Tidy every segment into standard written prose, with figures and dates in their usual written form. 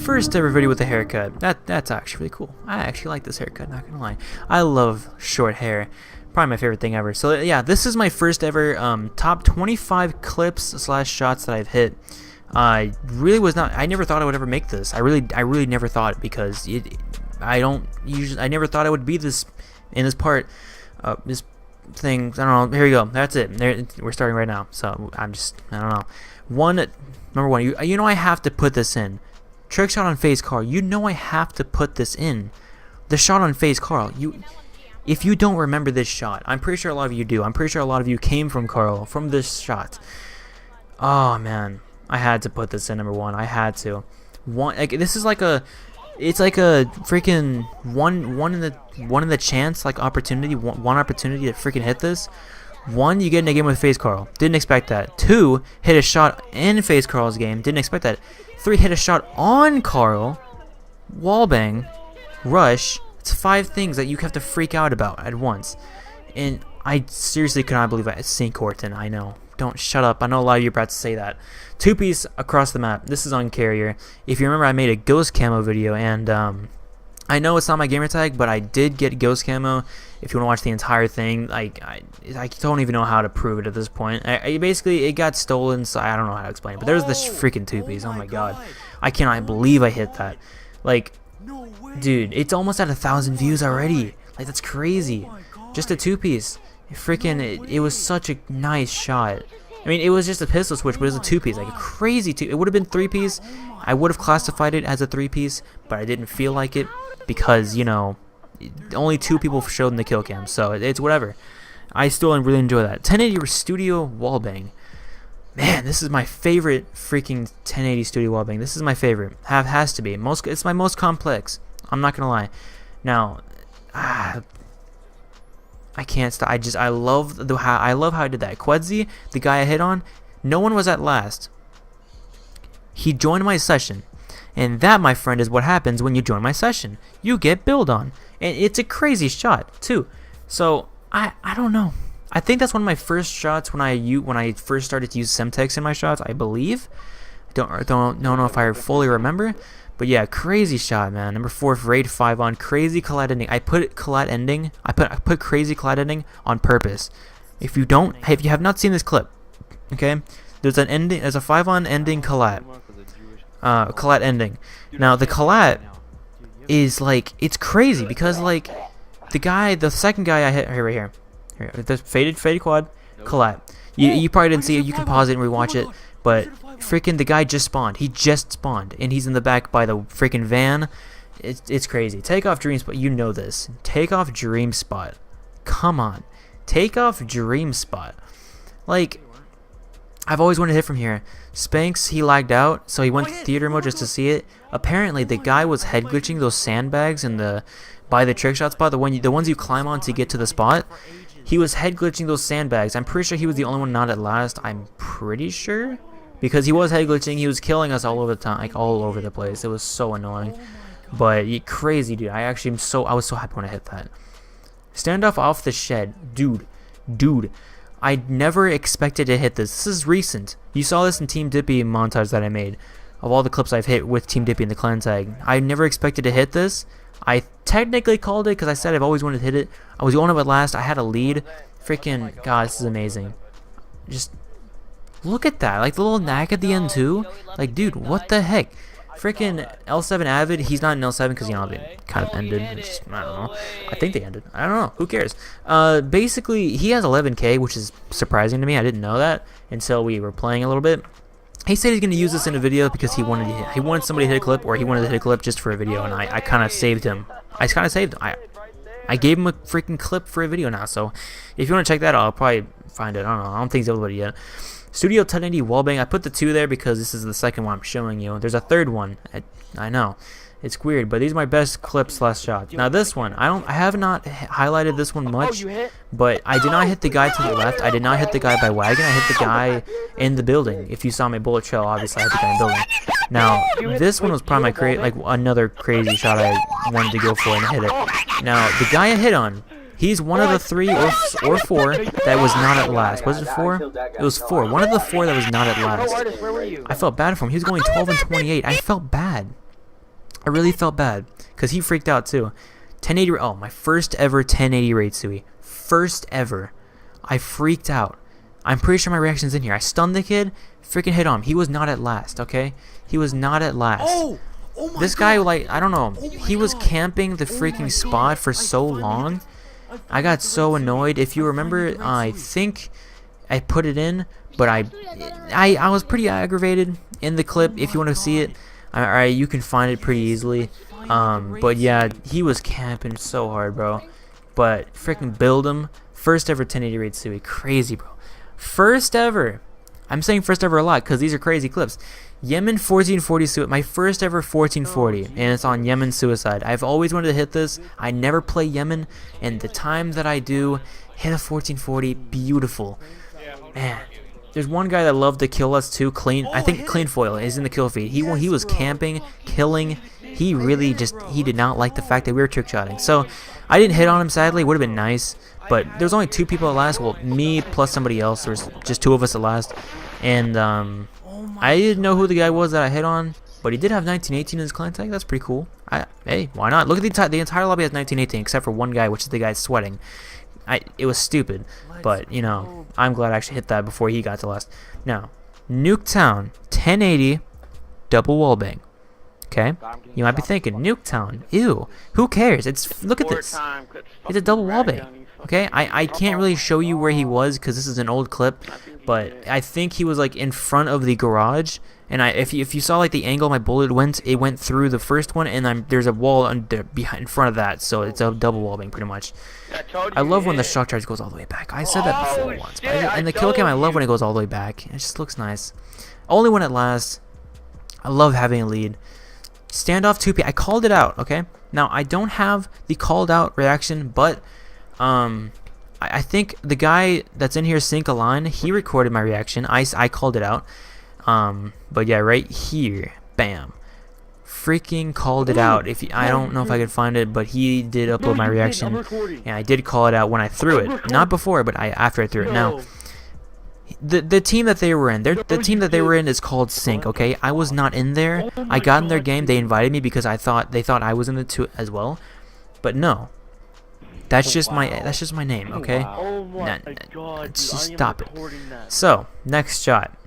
First ever video with a haircut. That's actually really cool. I actually like this haircut, not gonna lie. I love short hair. Probably my favorite thing ever. So yeah, this is my first ever top 25 clips slash shots that I've hit. I really was not. I never thought I would ever make this. I really never thought, because I never thought I would be this in this part. This thing. I don't know. Here we go. That's it. We're starting right now. So I don't know. Number one. You know I have to put this in. Trick shot on FaZe Carl. You know I have to put this in. The shot on FaZe Carl. If you don't remember this shot, I'm pretty sure a lot of you do. I'm pretty sure a lot of you came from Carl from this shot. Oh man, I had to put this in number one. I had to. This is like a, it's like a freaking one in the chance, like opportunity, one opportunity to freaking hit this. One, you get in a game with FaZe Carl. Didn't expect that. Two, hit a shot in FaZe Carl's game. Didn't expect that. Three, hit a shot on Carl. Wallbang. Rush. It's 5 things that you have to freak out about at once. And I seriously could not believe I St. Corton. I know. Don't shut up. I know a lot of you are about to say that. 2-piece across the map. This is on Carrier. If you remember, I made a ghost camo video, and I know it's not my gamer tag, but I did get ghost camo. If you want to watch the entire thing, I don't even know how to prove it at this point. Basically, it got stolen, so I don't know how to explain it. But there's this freaking 2-piece. Oh my god. I cannot believe I hit that. Like, dude, it's almost at 1,000 views already. Like, that's crazy. Just a 2-piece. It was such a nice shot. I mean, it was just a pistol switch, but it was a 2-piece. Like, a crazy It would have been 3-piece. I would have classified it as a 3-piece, but I didn't feel like it because, you know, only 2 people showed in the kill cam, so it's whatever. I still really enjoy that. 1080 Studio Wallbang. Man, this is my favorite freaking 1080 Studio Wallbang. This is my favorite. Has to be. It's my most complex. I'm not gonna lie. Now, I can't stop. I love how I did that. Quedzi, the guy I hit on, no one was at last. He joined my session. And that, my friend, is what happens when you join my session. You get build on. And it's a crazy shot, too. So, I don't know. I think that's one of my first shots when I first started to use Semtex in my shots, I believe. Don't know if I fully remember. But yeah, crazy shot, man. Number 4 for raid 5 on crazy collat ending. I put collat ending. I put crazy collat ending on purpose. If you have not seen this clip, okay? There's a 5-on ending collat. Collat ending. Now the collat is like, it's crazy because like the second guy I hit right here, the faded quad collat. You probably didn't see it. You can pause it and rewatch it. But freaking the guy just spawned. He just spawned and he's in the back by the freaking van. It's crazy. Take off dream spot. You know this. Take off dream spot. Come on. Take off dream spot. Like, I've always wanted to hit from here. Spanx, he lagged out, so he went to theater mode just to see it. Apparently, the guy was head glitching those sandbags by the trick shot spot, the ones you climb on to get to the spot. He was head glitching those sandbags. I'm pretty sure he was the only one not at last. I'm pretty sure, because he was head glitching. He was killing us all over the time, like all over the place. It was so annoying, but crazy, dude. I was so happy when I hit that. Standoff off the shed, dude. I never expected to hit this. This is recent. You saw this in Team Dippy montage that I made of all the clips I've hit with Team Dippy in the clan tag. I never expected to hit this. I technically called it because I said I've always wanted to hit it. I was the only one at last. I had a lead. Freaking god, this is amazing. Just look at that. Like the little knack at the end too. Like, dude, what the heck? Freaking L7 Avid, he's not in L7 because, you know, they kind of ended. I don't know. I think they ended. I don't know. Who cares? Basically, he has 11K, which is surprising to me. I didn't know that until we were playing a little bit. He said he's going to use this in a video because he wanted somebody to hit a clip, or he wanted to hit a clip just for a video, and I kind of saved him. I gave him a freaking clip for a video now, so if you want to check that out, I'll probably find it. I don't know. I don't think he's uploaded yet. Studio 1080 Wallbang. I put the 2 there because this is the second one I'm showing you. There's a third one. I know. It's weird, but these are my best clips slash shots. Now this one, I have not highlighted this one much, but I did not hit the guy to the left. I did not hit the guy by wagon. I hit the guy in the building. If you saw my bullet trail, obviously I hit the guy in the building. Now this one was probably my another crazy shot I wanted to go for and hit it. Now the guy I hit on, he's one of the 3 or 4 that was not at last. Was it 4? It was 4. One of the 4 that was not at last. I felt bad for him. He was going 12 and 28. I felt bad. I really felt bad because he freaked out too. 1080. Oh, my first ever 1080 raid Sui. First ever. I freaked out. I'm pretty sure my reaction's in here. I stunned the kid, freaking hit on him. He was not at last, okay? He was not at last. Oh! Oh my This guy, like, I don't know. He was camping the freaking spot for so long. I got so annoyed. If you remember, I think I put it in, but I was pretty aggravated in the clip. If you want to see it, alright, you can find it pretty easily. But yeah, he was camping so hard, bro. But freaking build him. First ever 1080 raid Sui. Crazy, bro. First ever. I'm saying first ever a lot because these are crazy clips. Yemen 1440 suicide, my first ever 1440, and it's on Yemen suicide. I've always wanted to hit this. I never play Yemen, and the time that I do, hit a 1440, beautiful. Man, there's one guy that loved to kill us too. Clean, I think Clean Foil is in the kill feed. He was camping, killing. He really he did not like the fact that we were trick-shotting. So I didn't hit on him, sadly. It would have been nice, but there's only 2 people at last. Well, me plus somebody else. There was just 2 of us at last, and I didn't know who the guy was that I hit on, but he did have 1918 in his clan tag. That's pretty cool. Hey, why not? Look at the entire lobby has 1918 except for one guy, which is the guy sweating. It was stupid, but you know, I'm glad I actually hit that before he got to last. Now, Nuketown 1080 double wallbang. Okay, you might be thinking Nuketown. Ew, who cares? Look at this. It's a double wallbang. Okay, I can't really show you where he was because this is an old clip, but I think he was like in front of the garage, and if you saw like the angle my bullet went, it went through the first one, and there's a wall behind in front of that, so it's a double wallbang pretty much. I love when the shock charge goes all the way back. I said that before once, but and the kill cam I love when it goes all the way back. It just looks nice. Only when it lasts. I love having a lead. Standoff 2P. I called it out. Okay. Now I don't have the called out reaction, but I think the guy that's in here, Sync Align, he recorded my reaction. I called it out. But yeah, right here, bam, freaking called it out. I don't know if I could find it, but he did upload my reaction, and I did call it out when I threw it, not before, but after I threw it. Now, the team that they were in, the team that they were in is called Sync. Okay, I was not in there. I got in their game. They invited me because they thought I was in it too as well, but no. That's just my name, okay? Just stop it. So, next shot.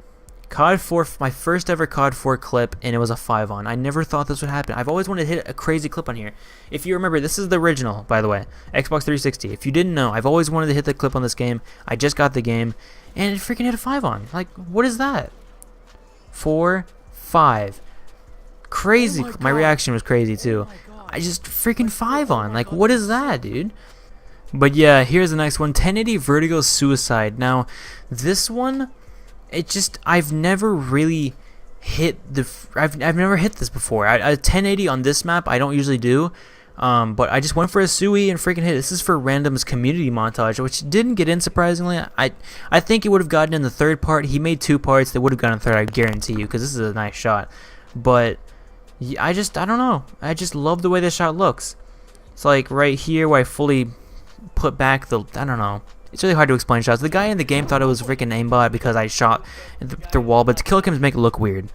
COD 4, my first ever COD 4 clip, and it was a 5-on. I never thought this would happen. I've always wanted to hit a crazy clip on here. If you remember, this is the original, by the way, Xbox 360. If you didn't know, I've always wanted to hit the clip on this game. I just got the game, and it freaking hit a 5-on. Like, what is that? 4, 5. Crazy. My reaction was crazy, too. I just freaking 5-on. Like, what is that, dude? But yeah, here's the next one. 1080 Vertigo Suicide. Now, this one, I've never really hit I've never hit this before. A 1080 on this map, I don't usually do. But I just went for a Sui and freaking hit. This is for Random's community montage, which didn't get in surprisingly. I think it would have gotten in the 3rd part. He made 2 parts that would have gotten in 3rd, I guarantee you, because this is a nice shot. But I don't know. I just love the way this shot looks. It's like right here where I fully put back I don't know. It's really hard to explain shots. The guy in the game thought it was freaking aimbot because I shot the wall, but the kill cams make it look weird.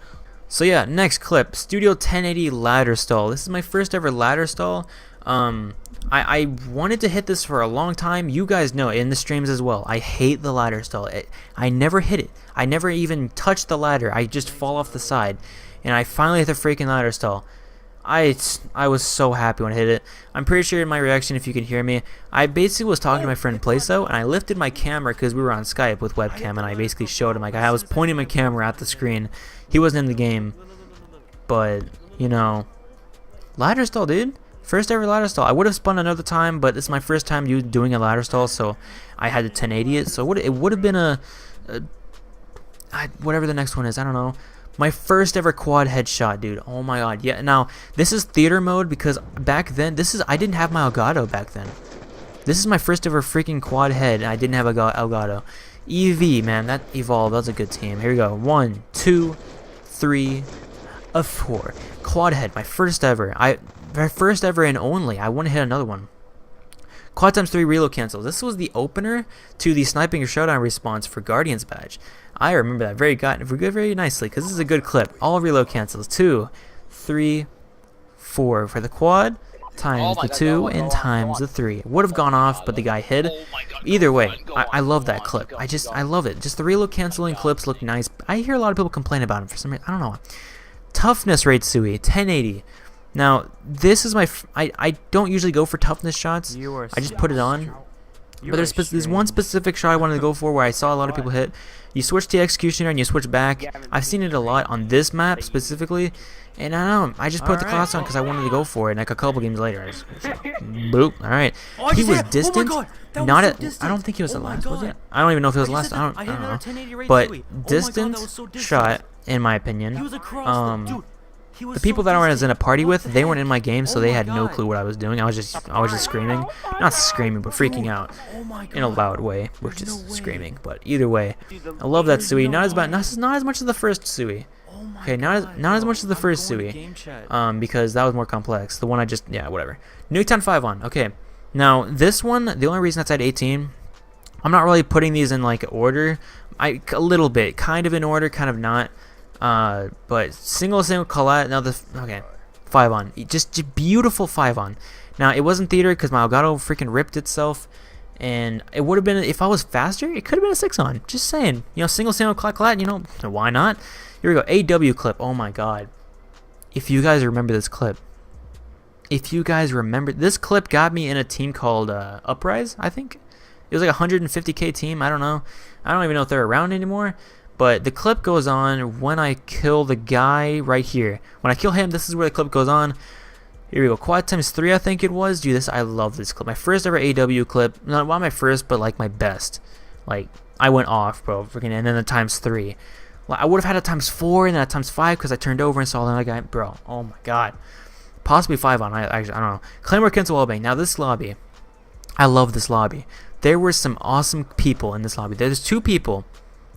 So yeah, next clip. Studio 1080 ladder stall. This is my first ever ladder stall. I wanted to hit this for a long time. You guys know it in the streams as well. I hate the ladder stall. I never hit it. I never even touch the ladder. I just fall off the side. And I finally hit the freaking ladder stall. I was so happy when I hit it. I'm pretty sure in my reaction, if you can hear me, I basically was talking to my friend Playso, and I lifted my camera because we were on Skype with webcam, and I basically showed him, like, I was pointing my camera at the screen. He wasn't in the game, but, you know, ladder stall, dude. First ever ladder stall. I would have spun another time, but this is my first time doing a ladder stall, so I had to 1080 it. So it would have been whatever the next one is, I don't know. My first ever quad headshot, dude. Oh my god. Yeah, now, this is theater mode because back then, I didn't have my Elgato back then. This is my first ever freaking quad head, and I didn't have a Elgato. EV, man, that evolved. That was a good team. Here we go. 1, 2, 3, 4. Quad head, my first ever. My first ever and only. I want to hit another one. Quad times 3 reload cancels. This was the opener to the Sniping or Showdown response for Guardians badge. I remember that very nicely because this is a good clip. All reload cancels. 2, 3, 4 for the quad, times the 2, and times the 3. It would have gone off, but the guy hid. Either way, I love that clip. I love it. Just the reload canceling clips look nice. I hear a lot of people complain about them for some reason. I don't know. Toughness rate Sui, 1080. Now, this is my... I don't usually go for toughness shots. I just put it on. But there's one specific shot I wanted to go for where I saw a lot of people hit. You switch to Executioner and you switch back. I've seen it a lot on this map specifically. And I don't know, I just put the class on because I wanted to go for it. And like a couple games later, I just boop. All right, he was distant. Not at. I don't think he was the last. Was it? I don't even know if it was the last. I don't know. But distant shot, in my opinion. The people that I was in a party with, they weren't in my game, so they had no clue what I was doing. I was just screaming, not screaming, but freaking out in a loud way, which is screaming. But either way, I love that Sui. Not as much as the first Sui. Okay, not as much as the first Sui, because that was more complex. The one I just whatever. Nuketown 5 on. Okay, now this one, the only reason that's at 18, I'm not really putting these in like order. A little bit, kind of in order, kind of not. But single Colette. Now okay, 5 on. Just beautiful 5 on. Now it wasn't theater because my Elgato freaking ripped itself, and it would have been, if I was faster, it could have been a 6 on. Just saying, single Colette. Why not? Here we go. AW clip. Oh my god. If you guys remember this clip. This clip got me in a team called Uprise, I think. It was like a 150k team. I don't know. I don't even know if they're around anymore. But the clip goes on when I kill the guy right here. When I kill him, this is where the clip goes on. Here we go. Quad times 3, I think it was. Dude, I love this clip. My first ever AW clip. Not my first, but like my best. Like, I went off, bro. Freaking, and then the times 3. I would have had a times 4 and then a times 5 because I turned over and saw another guy. Bro, oh my god. Possibly 5 on. I don't know. Claymore cancel wallbang. Now this lobby. I love this lobby. There were some awesome people in this lobby. There's 2 people.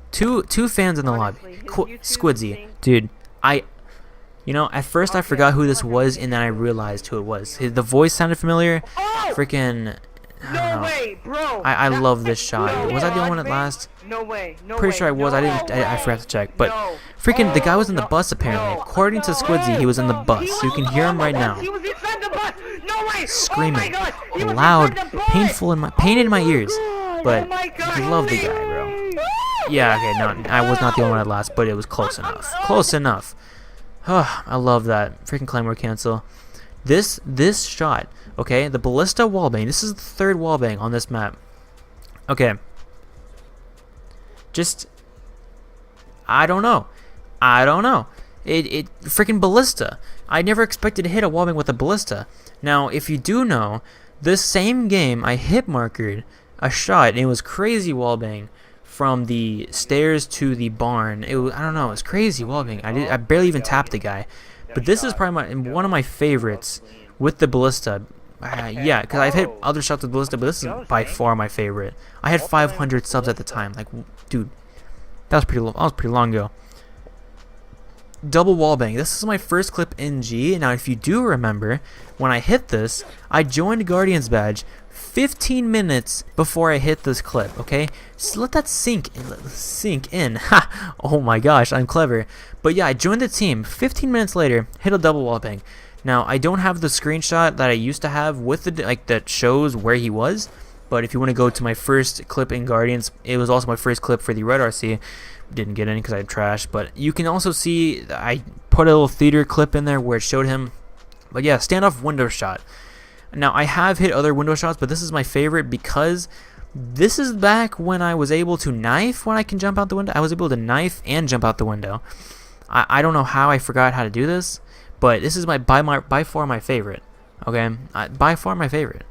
Two fans in the lobby. Squidzy. Dude, at first I forgot who this was, and then I realized who it was. The voice sounded familiar. Freaking... No way, bro. I love this shot. Was I the only one at last? No way. Pretty sure I was. I forgot to check. But freaking, the guy was in the bus apparently. According to Squidzy, he was in the bus. You can hear him right now. He was inside the bus. No way. Screaming, loud, pain in my ears. But I love the guy, bro. Yeah, okay, no, I was not the only one at last, but it was close enough. Close enough. I love that. Freaking Claymore cancel. This shot, okay, the Ballista wallbang. This is the 3rd wallbang on this map. Okay. Just, I don't know. It freaking Ballista. I never expected to hit a wallbang with a Ballista. Now, if you do know, this same game, I hit markered a shot, and it was crazy wallbang from the stairs to the barn. I don't know, it was crazy wallbang. I barely even tapped the guy. But this is probably one of my favorites with the Ballista. Yeah, because I've hit other shots with Ballista, but this is by far my favorite. I had 500 subs at the time. Like, dude, that was pretty long ago. Double wallbang. This is my first clip in G. Now, if you do remember, when I hit this, I joined Guardian's Badge 15 minutes before I hit this clip, okay? So let that sink in. Ha! Oh my gosh, I'm clever. But yeah, I joined the team. 15 minutes later, hit a double wallbang. Now, I don't have the screenshot that I used to have with the that shows where he was. But if you want to go to my first clip in Guardians, it was also my first clip for the Red RC. Didn't get any because I had trash. But you can also see I put a little theater clip in there where it showed him. But yeah, standoff window shot. Now, I have hit other window shots, but this is my favorite because this is back when I was able to knife when I can jump out the window. I was able to knife and jump out the window. I don't know how I forgot how to do this, but this is by far my favorite. Okay, by far my favorite.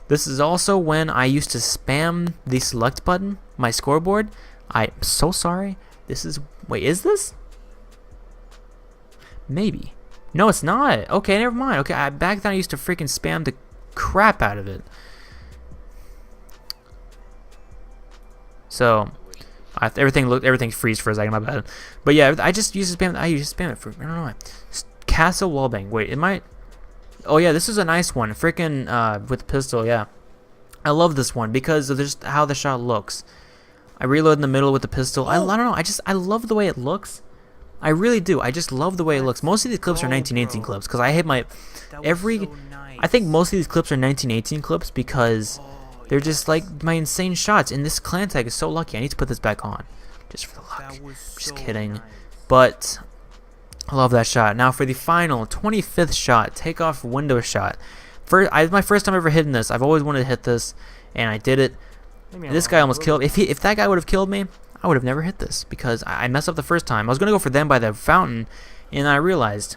This is also when I used to spam the select button, my scoreboard. I'm so sorry. Wait, is this? Maybe. No, it's not. Okay, never mind. Okay, back then I used to freaking spam the crap out of it. So, everything freeze for a second. My bad. But yeah, I just used to spam. I used to spam it for I don't know why. Castle wallbang. Wait, it might. Oh yeah, this is a nice one. Freaking with pistol. Yeah, I love this one because of just how the shot looks. I reload in the middle with the pistol. I don't know. I love the way it looks. I really do. I just love the way it looks. Most of these clips are 1918 clips because I hit my I think most of these clips are 1918 clips because they're just like my insane shots. And this clan tag is so lucky. I need to put this back on just for the luck. Just kidding. But I love that shot. Now for the final 25th shot, takeoff window shot. My first time ever hitting this. I've always wanted to hit this, and I did it. This guy almost killed. If that guy would have killed me, I would have never hit this because I messed up the first time. I was gonna go for them by the fountain, and I realized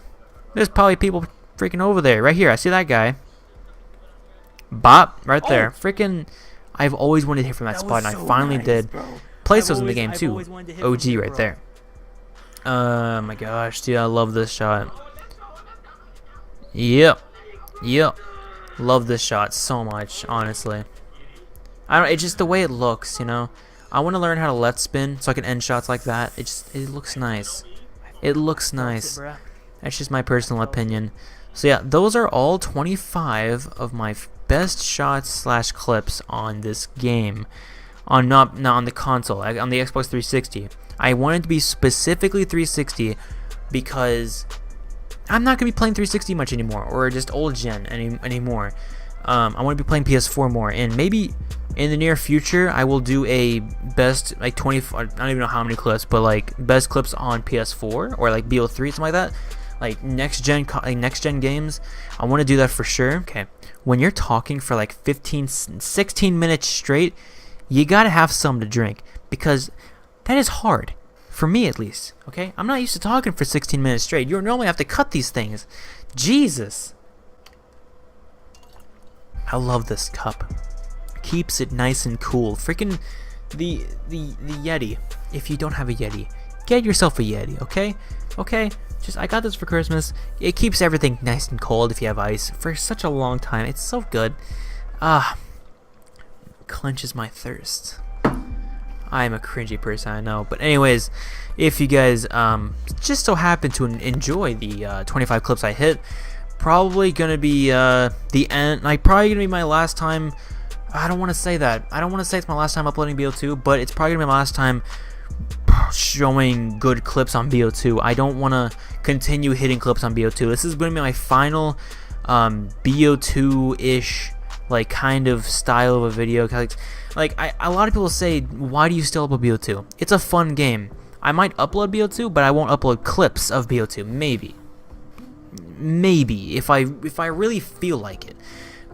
there's probably people freaking over there. Right here, I see that guy. Bop, right there. Freaking, I've always wanted to hit from that spot, and I finally did. Plays in the game too. OG right there. Oh my gosh, dude, I love this shot. Yep. Love this shot so much, honestly. It's just the way it looks, you know. I want to learn how to let spin so I can end shots like that. It looks nice. It looks nice. That's just my personal opinion. So yeah, those are all 25 of my best shots / clips on this game. Not on the console, on the Xbox 360. I wanted to be specifically 360 because I'm not gonna be playing 360 much anymore, or just old gen anymore. I want to be playing PS4 more, and maybe in the near future I will do a best like 20. I don't even know how many clips, but like best clips on PS4 or like BO3, something like that. Like next gen games. I want to do that for sure. Okay, when you're talking for like 16 minutes straight, you gotta have something to drink because that is hard. For me, at least. Okay? I'm not used to talking for 16 minutes straight. You normally have to cut these things. Jesus. I love this cup. Keeps it nice and cool. Freaking the Yeti. If you don't have a Yeti, get yourself a Yeti, okay? Okay? Just I got this for Christmas. It keeps everything nice and cold if you have ice for such a long time. It's so good. Quenches my thirst. I'm a cringy person, I know. But anyways, if you guys just so happen to enjoy the 25 clips I hit, probably gonna be the end. Like probably gonna be my last time. I don't want to say that. I don't want to say it's my last time uploading BO2, but it's probably gonna be my last time showing good clips on BO2. I don't want to continue hitting clips on BO2. This is gonna be my final BO2-ish like kind of style of a video. A lot of people say, why do you still upload BO2? It's a fun game. I might upload BO2, but I won't upload clips of BO2. Maybe if I really feel like it.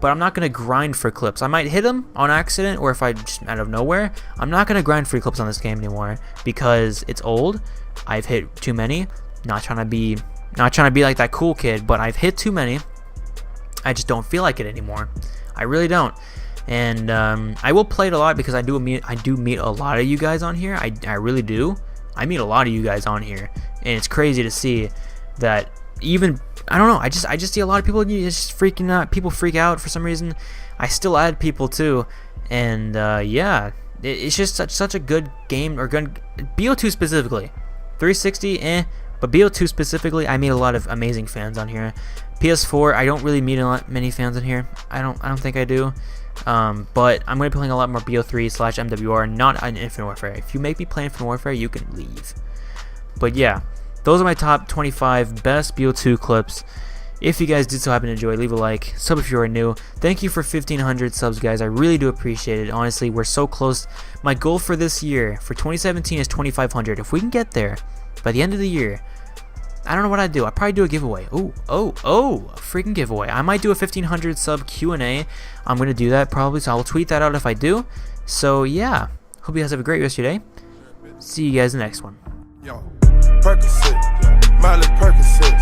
But I'm not gonna grind for clips. I might hit them on accident, or if I just out of nowhere. I'm not gonna grind for clips on this game anymore because it's old. I've hit too many. Not trying to be like that cool kid, but I've hit too many. I just don't feel like it anymore. I really don't. And I will play it a lot because I do meet a lot of you guys on here. I really do. I meet a lot of you guys on here, and it's crazy to see that. Even I don't know. I just see a lot of people just freaking out. People freak out for some reason. I still add people too, and yeah, it's just such a good game, or good BO2 specifically. 360, but BO2 specifically, I meet a lot of amazing fans on here. PS4, I don't really meet many fans on here. I don't think I do. But I'm going to be playing a lot more BO3/MWR, not on Infinite Warfare. If you make me play Infinite Warfare, you can leave. But yeah, those are my top 25 best BO2 clips. If you guys did so happen to enjoy, leave a like, sub if you are new. Thank you for 1,500 subs, guys. I really do appreciate it. Honestly, we're so close. My goal for this year, for 2017, is 2,500. If we can get there by the end of the year, I don't know what I'd do. I'd probably do a giveaway. Oh, a freaking giveaway. I might do a 1,500 sub Q&A. I'm going to do that probably, so I'll tweet that out if I do. So, yeah. Hope you guys have a great rest of your day. See you guys in the next one. Yo, Percocet, Miley Percocet.